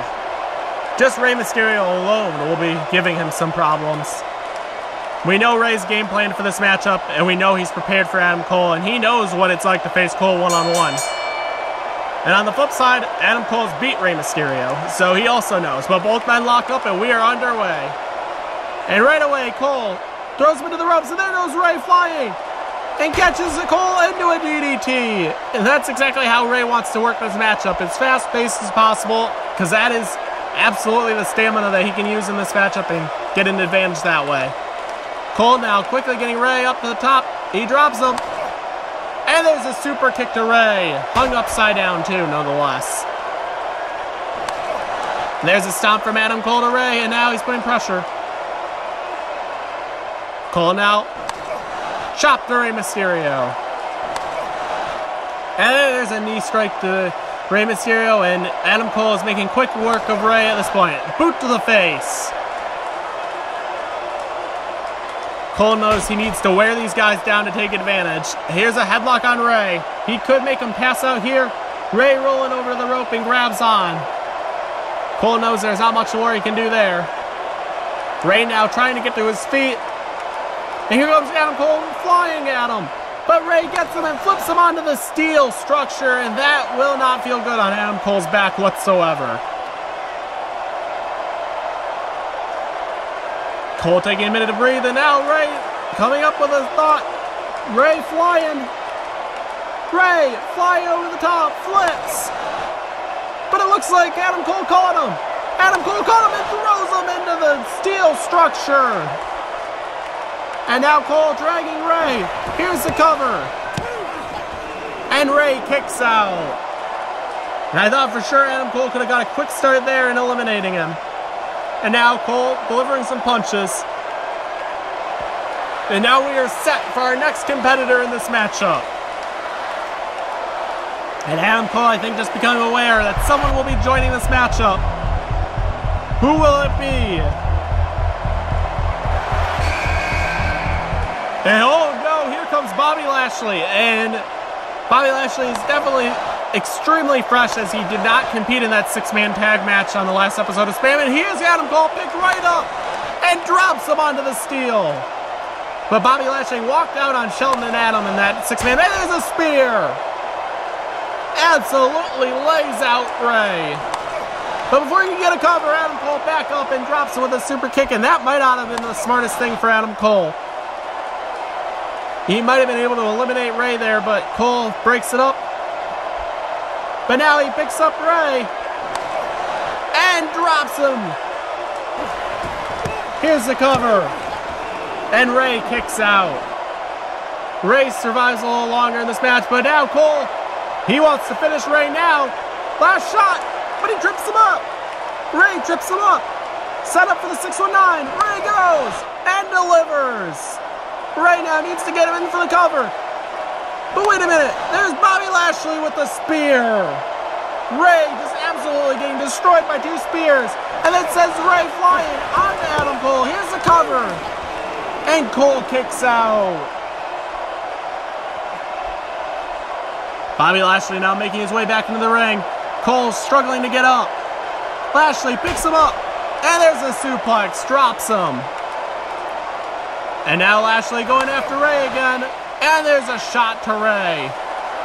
Just Rey Mysterio alone will be giving him some problems. We know Rey's game plan for this matchup, and we know he's prepared for Adam Cole, and he knows what it's like to face Cole one-on-one. And on the flip side, Adam Cole's beat Rey Mysterio, so he also knows. But both men lock up, and we are underway. And right away, Cole throws him into the ropes, and there goes Rey flying, and catches Cole into a DDT. And that's exactly how Rey wants to work this matchup, as fast-paced as possible, because that is absolutely the stamina that he can use in this matchup and get an advantage that way. Cole now quickly getting Rey up to the top. He drops him. And there's a super kick to Rey. Hung upside down too, nonetheless. There's a stomp from Adam Cole to Rey, and now he's putting pressure. Cole now. Chop to Rey Mysterio. And there's a knee strike to Rey Mysterio, and Adam Cole is making quick work of Rey at this point. Boot to the face. Cole knows he needs to wear these guys down to take advantage. Here's a headlock on Rey. He could make him pass out here. Rey rolling over the rope and grabs on. Cole knows there's not much more he can do there. Rey now trying to get to his feet. And here comes Adam Cole flying at him. But Rey gets him and flips him onto the steel structure, and that will not feel good on Adam Cole's back whatsoever. Cole taking a minute to breathe, and now Rey coming up with a thought. Rey flying. Rey flying over the top, flips. But it looks like Adam Cole caught him. Adam Cole caught him and throws him into the steel structure. And now Cole dragging Rey. Here's the cover. And Rey kicks out. And I thought for sure Adam Cole could have got a quick start there in eliminating him. And now Cole delivering some punches. And now we are set for our next competitor in this matchup. And Adam Cole, I think, just becoming aware that someone will be joining this matchup. Who will it be? And oh no, here comes Bobby Lashley. And Bobby Lashley is definitely extremely fresh, as he did not compete in that six-man tag match on the last episode of Spam, and here's Adam Cole picked right up and drops him onto the steel. But Bobby Lashley walked out on Shelton and Adam in that six-man, and there's a spear. Absolutely lays out Rey. But before he can get a cover, Adam Cole back up and drops him with a super kick, and that might not have been the smartest thing for Adam Cole. He might have been able to eliminate Rey there, but Cole breaks it up. But now he picks up Rey and drops him. Here's the cover. And Rey kicks out. Rey survives a little longer in this match, but now Cole, he wants to finish Rey now. Last shot, but he trips him up. Rey trips him up. Set up for the 619. Rey goes and delivers. Rey now needs to get him in for the cover. But wait a minute, there's Bobby Lashley with the spear. Rey just absolutely getting destroyed by two spears. And then sends Rey flying onto Adam Cole. Here's the cover. And Cole kicks out. Bobby Lashley now making his way back into the ring. Cole struggling to get up. Lashley picks him up. And there's a suplex, drops him. And now Lashley going after Rey again. And there's a shot to Rey.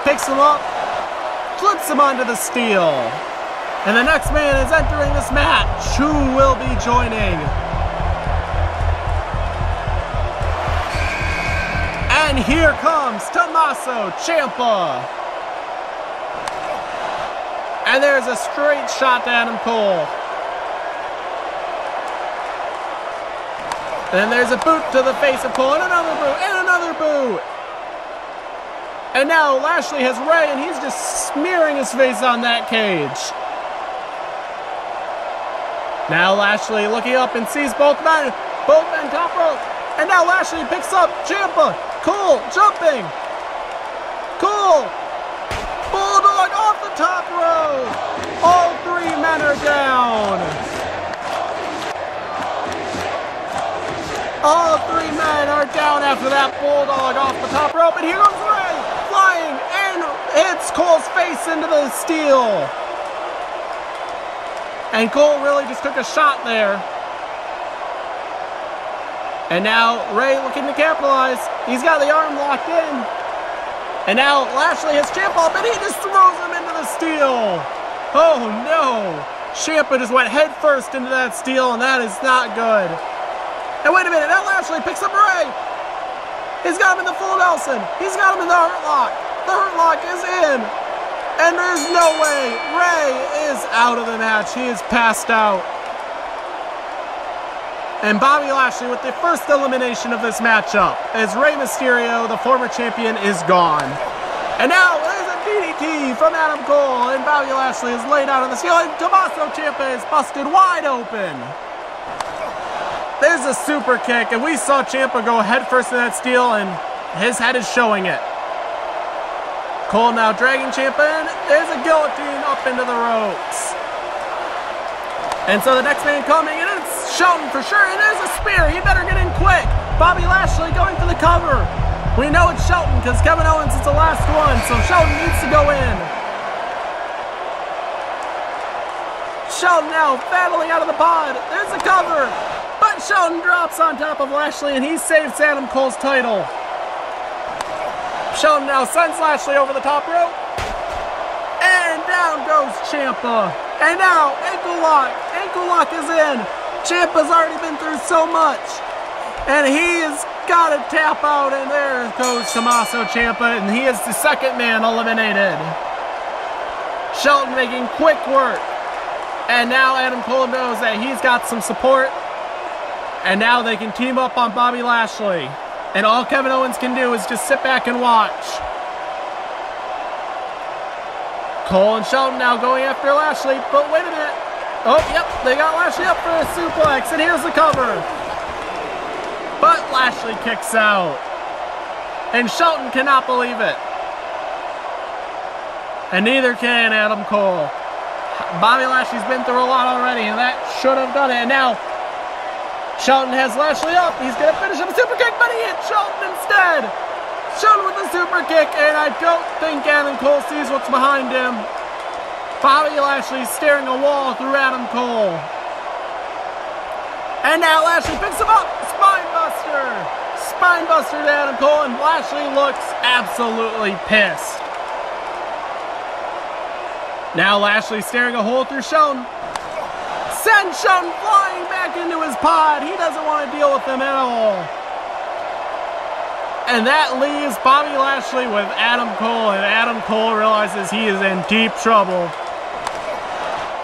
Picks him up, flips him onto the steel. And the next man is entering this match. Who will be joining? And here comes Tommaso Ciampa. And there's a straight shot to Adam Cole. And then there's a boot to the face of Cole, and another boot, and another boot. And now Lashley has Rey, and he's just smearing his face on that cage. Now Lashley looking up and sees both men top rope. And now Lashley picks up Ciampa. Cole jumping. Cole. Bulldog off the top rope. All three men are down. All three men are down after that bulldog off the top rope, and here goes Ray, flying, and hits Cole's face into the steel. And Cole really just took a shot there. And now Ray looking to capitalize. He's got the arm locked in. And now Lashley has Ciampa, but he just throws him into the steel. Oh no! Ciampa just went head first into that steel, and that is not good. And wait a minute, now Lashley picks up Ray. He's got him in the full Nelson. He's got him in the Hurt Lock. The Hurt Lock is in. And there's no way. Ray is out of the match. He is passed out. And Bobby Lashley with the first elimination of this matchup, as Rey Mysterio, the former champion, is gone. And now there's a DDT from Adam Cole, and Bobby Lashley is laid out on the ceiling. Tommaso Ciampa is busted wide open. There's a super kick, and we saw Ciampa go headfirst in that steel, and his head is showing it. Cole now dragging Ciampa in. There's a guillotine up into the ropes. And so the next man coming, and it's Shelton for sure, and there's a spear. He better get in quick. Bobby Lashley going for the cover. We know it's Shelton because Kevin Owens is the last one, so Shelton needs to go in. Shelton now battling out of the pod. There's a cover. But Shelton drops on top of Lashley, and he saves Adam Cole's title. Shelton now sends Lashley over the top rope. And down goes Ciampa. And now, ankle lock. Ankle lock is in. Ciampa's already been through so much. And he's got to tap out, and there goes Tommaso Ciampa, and he is the second man eliminated. Shelton making quick work. And now Adam Cole knows that he's got some support. And now they can team up on Bobby Lashley. And all Kevin Owens can do is just sit back and watch. Cole and Shelton now going after Lashley, but wait a minute. Oh, yep, they got Lashley up for a suplex, and here's the cover. But Lashley kicks out. And Shelton cannot believe it. And neither can Adam Cole. Bobby Lashley's been through a lot already, and that should have done it. And now, Shelton has Lashley up. He's going to finish him a super kick, but he hit Shelton instead. Shelton with the super kick, and I don't think Adam Cole sees what's behind him. Bobby Lashley staring a wall through Adam Cole. And now Lashley picks him up. Spine buster. Spine buster to Adam Cole, and Lashley looks absolutely pissed. Now Lashley staring a hole through Shelton. Sends Shelton flying back into his pod. He doesn't want to deal with him at all. And that leaves Bobby Lashley with Adam Cole, and Adam Cole realizes he is in deep trouble.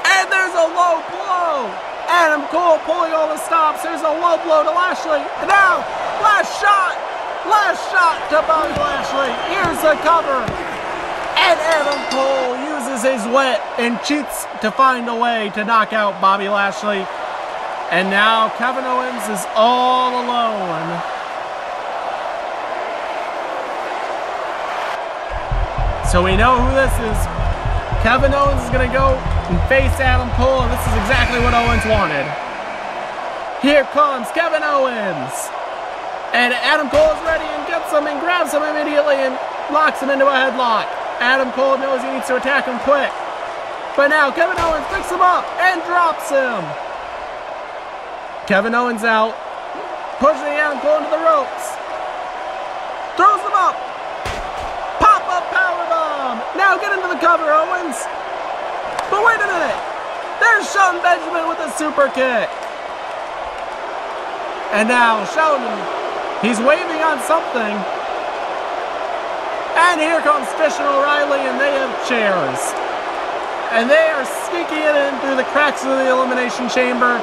And there's a low blow. Adam Cole pulling all the stops. There's a low blow to Lashley. And now, last shot to Bobby Lashley. Here's the cover. And Adam Cole uses his wit and cheats to find a way to knock out Bobby Lashley. And now Kevin Owens is all alone. So we know who this is. Kevin Owens is going to go and face Adam Cole, and this is exactly what Owens wanted. Here comes Kevin Owens. And Adam Cole is ready and gets him and grabs him immediately and locks him into a headlock. Adam Cole knows he needs to attack him quick. But now Kevin Owens picks him up and drops him. Kevin Owens out. Pushing Adam Cole into the ropes. Throws him up. Pop-up powerbomb. Now get into the cover, Owens. But wait a minute. There's Shelton Benjamin with a super kick. And now Shelton, he's waving on something. And here comes Fish and O'Reilly, and they have chairs. And they are sneaking it in through the cracks of the Elimination Chamber.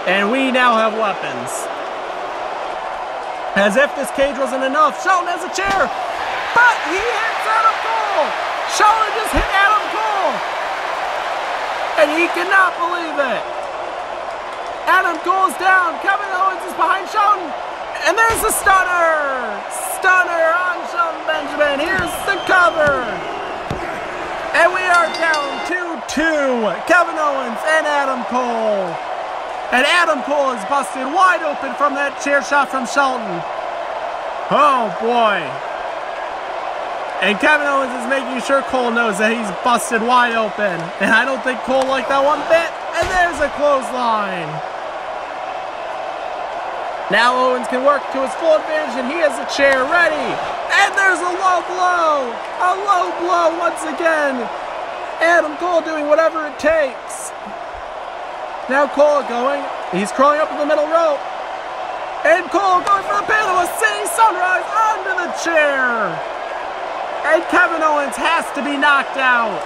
And we now have weapons. As if this cage wasn't enough, Shelton has a chair. But he hits Adam Cole. Shelton just hit Adam Cole. And he cannot believe it. Adam Cole's down. Kevin Owens is behind Shelton. And there's the stunner. Stunner on Shelton Benjamin. Here's the cover. And we are down 2-2. Kevin Owens and Adam Cole. And Adam Cole is busted wide open from that chair shot from Shelton. Oh boy. And Kevin Owens is making sure Cole knows that he's busted wide open. And I don't think Cole liked that one bit. And there's a clothesline. Now Owens can work to his full advantage, and he has a chair ready. And there's a low blow. A low blow once again. Adam Cole doing whatever it takes. Now Cole going. He's crawling up to the middle rope. And Cole going for the Panama City Sunrise onto the chair. And Kevin Owens has to be knocked out.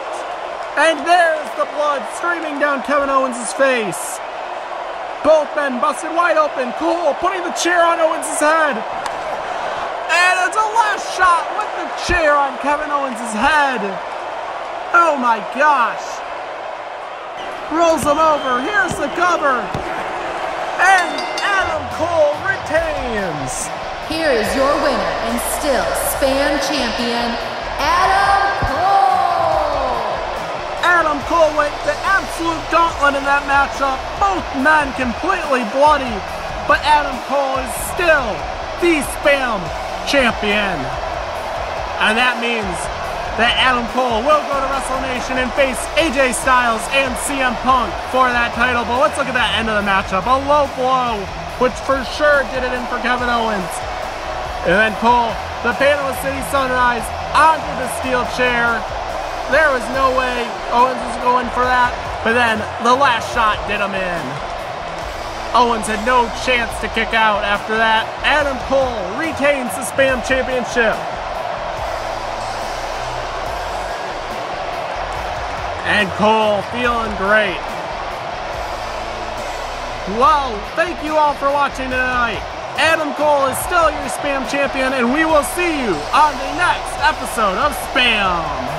And there's the blood streaming down Kevin Owens' face. Both men busted wide open. Cole putting the chair on Owens' head. And it's a last shot with the chair on Kevin Owens' head. Oh my gosh. Rolls him over. Here's the cover. And Adam Cole retains. Here is your winner and still Spam Champion, Adam Cole. Adam Cole went the absolute gauntlet in that matchup. Both men completely bloody, but Adam Cole is still the Spam Champion. And that means that Adam Cole will go to WrestleNation and face AJ Styles and CM Punk for that title. But let's look at that end of the matchup. A low blow, which for sure did it in for Kevin Owens. And then Cole, the Panama City Sunrise, onto the steel chair. There was no way Owens was going for that, but then the last shot did him in. Owens had no chance to kick out after that. Adam Cole retains the Spam Championship. And Cole feeling great. Well, thank you all for watching tonight. Adam Cole is still your Spam Champion, and we will see you on the next episode of Spam.